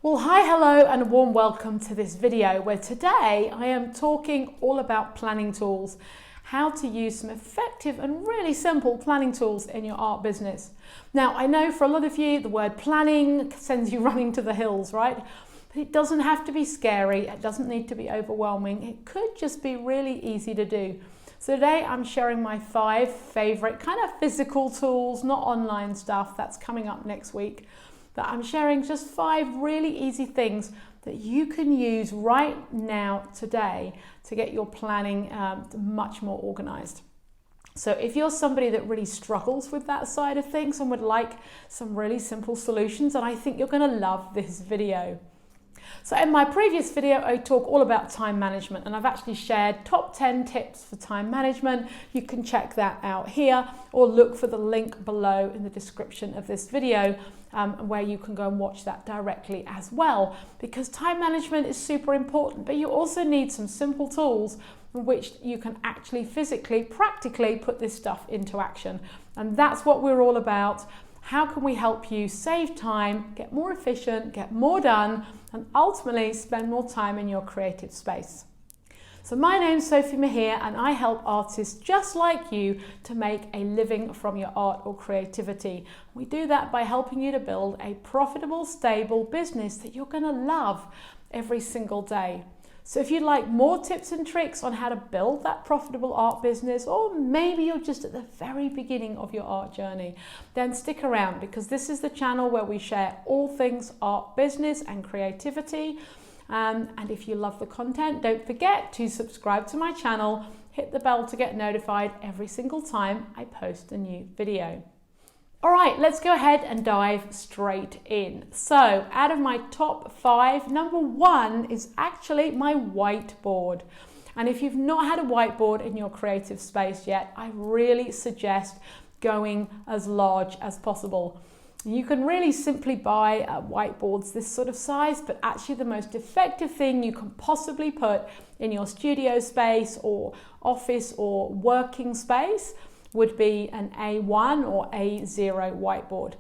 Well, hi, hello, and a warm welcome to this video where today I am talking all about planning tools, how to use some effective and really simple planning tools in your art business. Now, I know for a lot of you, the word planning sends you running to the hills, right? But it doesn't have to be scary. It doesn't need to be overwhelming. It could just be really easy to do. So today I'm sharing my 5 favorite kind of physical tools, not online stuff. That's coming up next week. But I'm sharing just 5 really easy things that you can use right now today to get your planning much more organized. So if you're somebody that really struggles with that side of things and would like some really simple solutions, then I think you're going to love this video. So in my previous video, I talk all about time management, and I've actually shared top 10 tips for time management. You can check that out here or look for the link below in the description of this video where you can go and watch that directly as well, because time management is super important, but you also need some simple tools in which you can actually physically, practically put this stuff into action. And that's what we're all about. How can we help you save time, get more efficient, get more done, and ultimately spend more time in your creative space? So my name's Sophie Mahir, and I help artists just like you to make a living from your art or creativity. We do that by helping you to build a profitable, stable business that you're going to love every single day. So if you'd like more tips and tricks on how to build that profitable art business, or maybe you're just at the very beginning of your art journey, then stick around, because this is the channel where we share all things art business and creativity. And if you love the content, don't forget to subscribe to my channel, hit the bell to get notified every single time I post a new video. All right, let's go ahead and dive straight in. So out of my top 5, number 1 is actually my whiteboard. And if you've not had a whiteboard in your creative space yet, I really suggest going as large as possible. You can really simply buy whiteboards this sort of size, but actually the most effective thing you can possibly put in your studio space or office or working space would be an A1 or A0 whiteboard.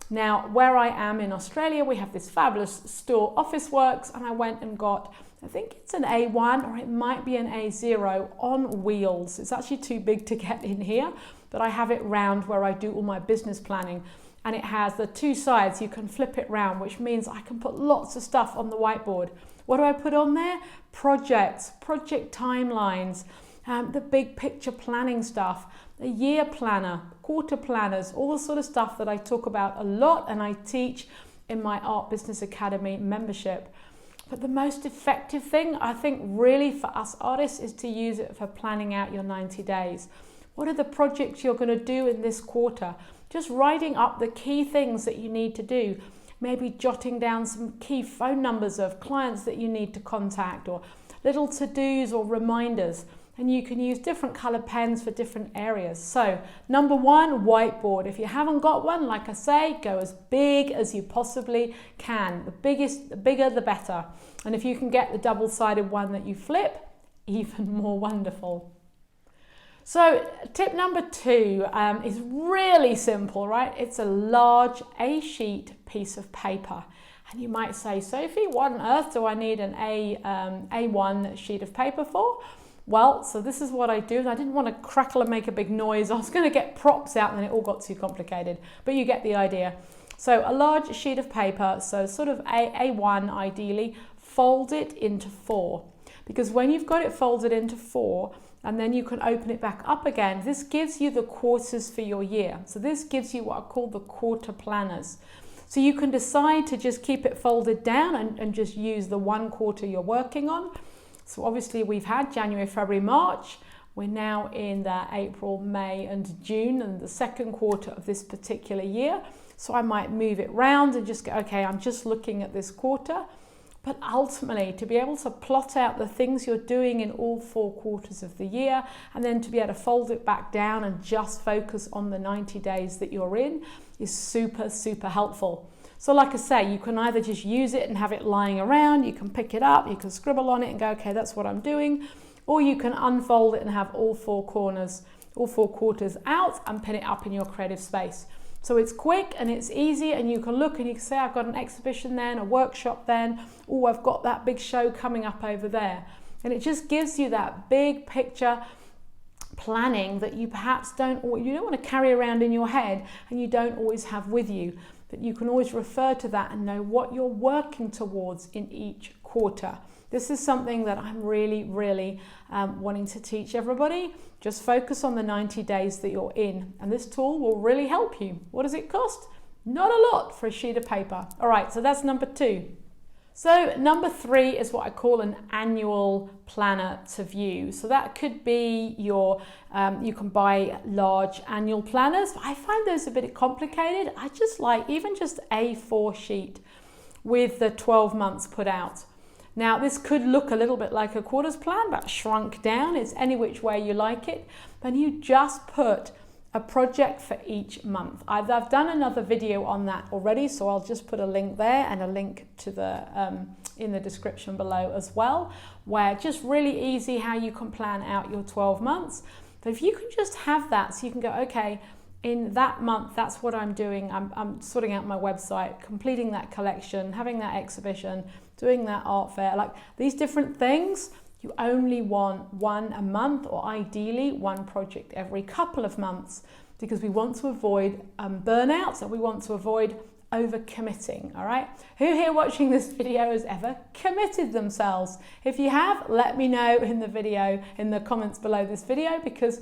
Now, where I am in Australia, we have this fabulous store, Officeworks, and I went and got, I think it's an A1 or it might be an A0 on wheels. It's actually too big to get in here, but I have it round where I do all my business planning. And it has the 2 sides, you can flip it round, which means I can put lots of stuff on the whiteboard. What do I put on there? Projects, project timelines, the big picture planning stuff, a year planner, quarter planners, all the sort of stuff that I talk about a lot and I teach in my Art Business Academy membership. But the most effective thing, I think, really for us artists is to use it for planning out your 90 days. What are the projects you're going to do in this quarter? Just writing up the key things that you need to do. Maybe jotting down some key phone numbers of clients that you need to contact, or little to-dos or reminders. And you can use different color pens for different areas. So number 1, whiteboard. If you haven't got one, like I say, go as big as you possibly can. The bigger, the better. And if you can get the double-sided one that you flip, even more wonderful. So tip number 2 is really simple, right? It's a large A-sheet piece of paper. And you might say, Sophie, what on earth do I need an A1 sheet of paper for? Well, so this is what I do. I didn't want to crackle and make a big noise. I was going to get props out and then it all got too complicated, but you get the idea. So a large sheet of paper, so sort of A1 ideally, fold it into 4. Because when you've got it folded into 4, and then you can open it back up again, this gives you the quarters for your year. So this gives you what I call the quarter planners. So you can decide to just keep it folded down and just use the 1 quarter you're working on. So obviously we've had January, February, March. We're now in the April, May and June and the 2nd quarter of this particular year. So I might move it round and just go, okay, I'm just looking at this quarter. But ultimately, to be able to plot out the things you're doing in all 4 quarters of the year, and then to be able to fold it back down and just focus on the 90 days that you're in is super, super helpful. So like I say, you can either just use it and have it lying around, you can pick it up, you can scribble on it and go, okay, that's what I'm doing. Or you can unfold it and have all 4 corners, all 4 quarters out and pin it up in your creative space. So it's quick and it's easy, and you can look and you can say, I've got an exhibition then, a workshop then, or I've got that big show coming up over there. And it just gives you that big picture planning that you perhaps don't want to carry around in your head, and you don't always have with you. But you can always refer to that and know what you're working towards in each quarter. This is something that I'm really wanting to teach everybody. Just focus on the 90 days that you're in, and this tool will really help you. What does it cost? Not a lot for a sheet of paper. All right, so that's number 2. So number 3 is what I call an annual planner to view. So that could be your, you can buy large annual planners. I find those a bit complicated. I just like even just A4 sheet with the 12 months put out. Now this could look a little bit like a quarters plan, but shrunk down. It's any which way you like it. But you just put a project for each month. I've done another video on that already, so I'll just put a link there and a link to the in the description below as well, where just really easy how you can plan out your 12 months. But if you can just have that, so you can go, okay, in that month, that's what I'm doing. I'm sorting out my website, completing that collection, having that exhibition, doing that art fair, like these different things. You only want one a month, or ideally one project every couple of months, because we want to avoid burnout, and we want to avoid overcommitting. All right, who here watching this video has ever committed themselves? If you have, let me know in the comments below this video, because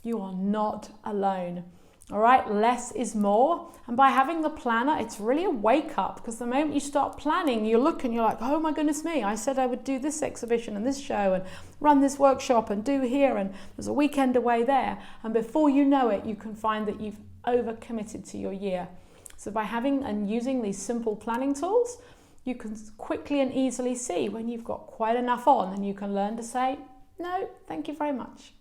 you are not alone. All right, less is more. And by having the planner, it's really a wake up, because the moment you start planning, you look and you're like, oh my goodness me, I said I would do this exhibition and this show and run this workshop and do here, and there's a weekend away there. And before you know it, you can find that you've overcommitted to your year. So by having and using these simple planning tools, you can quickly and easily see when you've got quite enough on, and you can learn to say, no, thank you very much.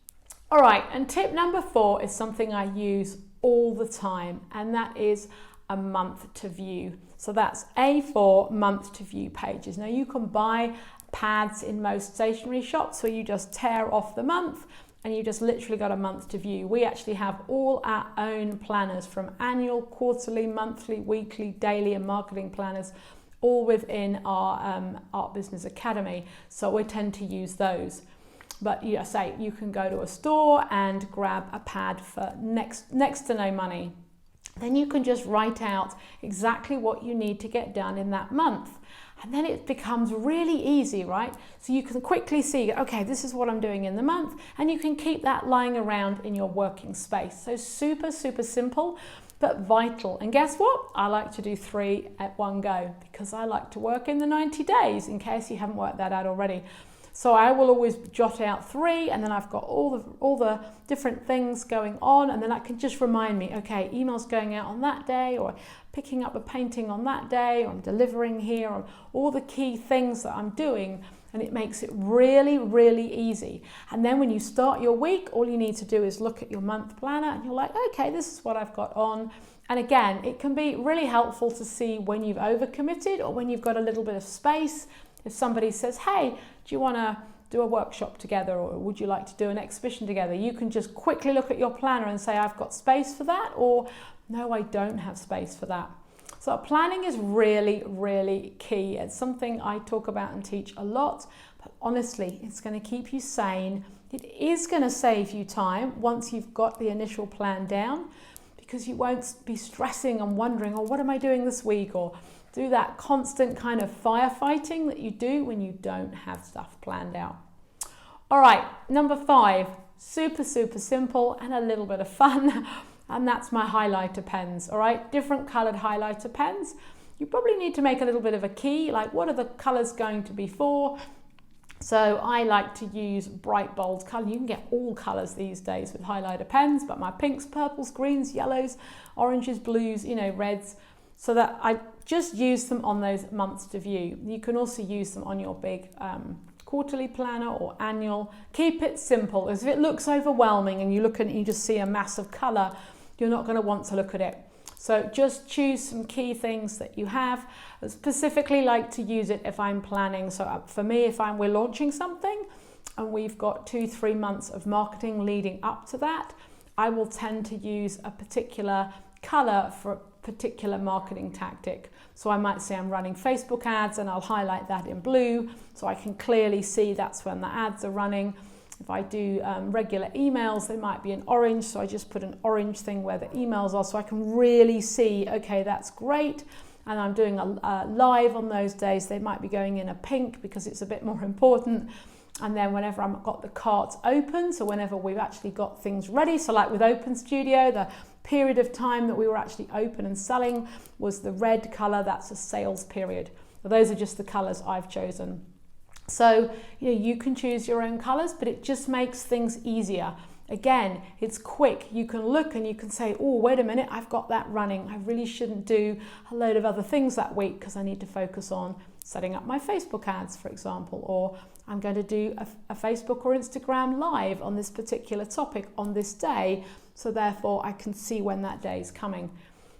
All right, and tip number 4 is something I use all the time, and that is a month to view. So that's A4 month to view pages. Now you can buy pads in most stationery shops where you just tear off the month and you just literally got a month to view. We actually have all our own planners, from annual, quarterly, monthly, weekly, daily, and marketing planners, all within our Art Business Academy. So we tend to use those. But you say you can go to a store and grab a pad for next to no money. Then you can just write out exactly what you need to get done in that month. And then it becomes really easy, right? So you can quickly see, okay, this is what I'm doing in the month, and you can keep that lying around in your working space. So super simple, but vital. And guess what? I like to do 3 at one go, because I like to work in the 90 days, in case you haven't worked that out already. So I will always jot out 3, and then I've got all the different things going on, and then that can just remind me, okay, emails going out on that day, or picking up a painting on that day, or I'm delivering here, or all the key things that I'm doing, and it makes it really easy. And then when you start your week, all you need to do is look at your month planner, and you're like, okay, this is what I've got on. And again, it can be really helpful to see when you've overcommitted or when you've got a little bit of space. If somebody says, hey, do you want to do a workshop together, or would you like to do an exhibition together? You can just quickly look at your planner and say, I've got space for that, or no, I don't have space for that. So planning is really key. It's something I talk about and teach a lot, but honestly, it's going to keep you sane. It is going to save you time once you've got the initial plan down, because you won't be stressing and wondering, oh, what am I doing this week? Or do that constant kind of firefighting that you do when you don't have stuff planned out. All right, number 5, super simple and a little bit of fun, and that's my highlighter pens. All right, different colored highlighter pens. You probably need to make a little bit of a key, like what are the colors going to be for? So I like to use bright, bold color. You can get all colors these days with highlighter pens, but my pinks, purples, greens, yellows, oranges, blues, reds, so that I just use them on those months to view. You can also use them on your big quarterly planner or annual. Keep it simple, because if it looks overwhelming and you look and you just see a mass of color, you're not going to want to look at it. So just choose some key things that you have. I specifically like to use it if I'm planning. So for me, if we're launching something and we've got 2-3 months of marketing leading up to that, I will tend to use a particular colour for a particular marketing tactic. So I might say I'm running Facebook ads and I'll highlight that in blue so I can clearly see that's when the ads are running. If I do regular emails, they might be in orange, so I just put an orange thing where the emails are so I can really see, okay, that's great. And I'm doing a live on those days, they might be going in a pink because it's a bit more important. And then whenever I've got the carts open, so whenever we've actually got things ready, so like with Open Studio, the period of time that we were actually open and selling was the red colour, that's a sales period. So those are just the colours I've chosen. So you can choose your own colours, but it just makes things easier. Again, it's quick. You can look and you can say, oh, wait a minute, I've got that running. I really shouldn't do a load of other things that week because I need to focus on setting up my Facebook ads, for example, or I'm going to do a Facebook or Instagram live on this particular topic on this day. So therefore I can see when that day is coming.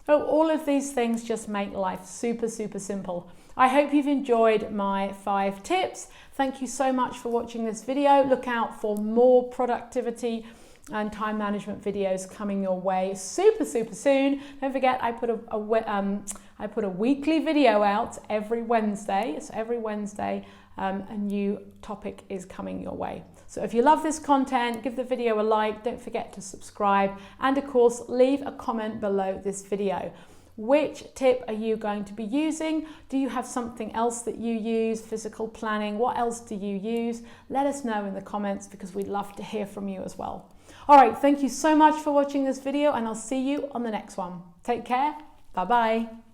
So all of these things just make life super, super simple. I hope you've enjoyed my 5 tips. Thank you so much for watching this video. Look out for more productivity and time management videos coming your way super, super soon. Don't forget, I put a weekly video out every Wednesday. So every Wednesday, a new topic is coming your way. So if you love this content, give the video a like, don't forget to subscribe, and of course, leave a comment below this video. Which tip are you going to be using? Do you have something else that you use? Physical planning, what else do you use? Let us know in the comments because we'd love to hear from you as well. All right, thank you so much for watching this video and I'll see you on the next one. Take care, bye-bye.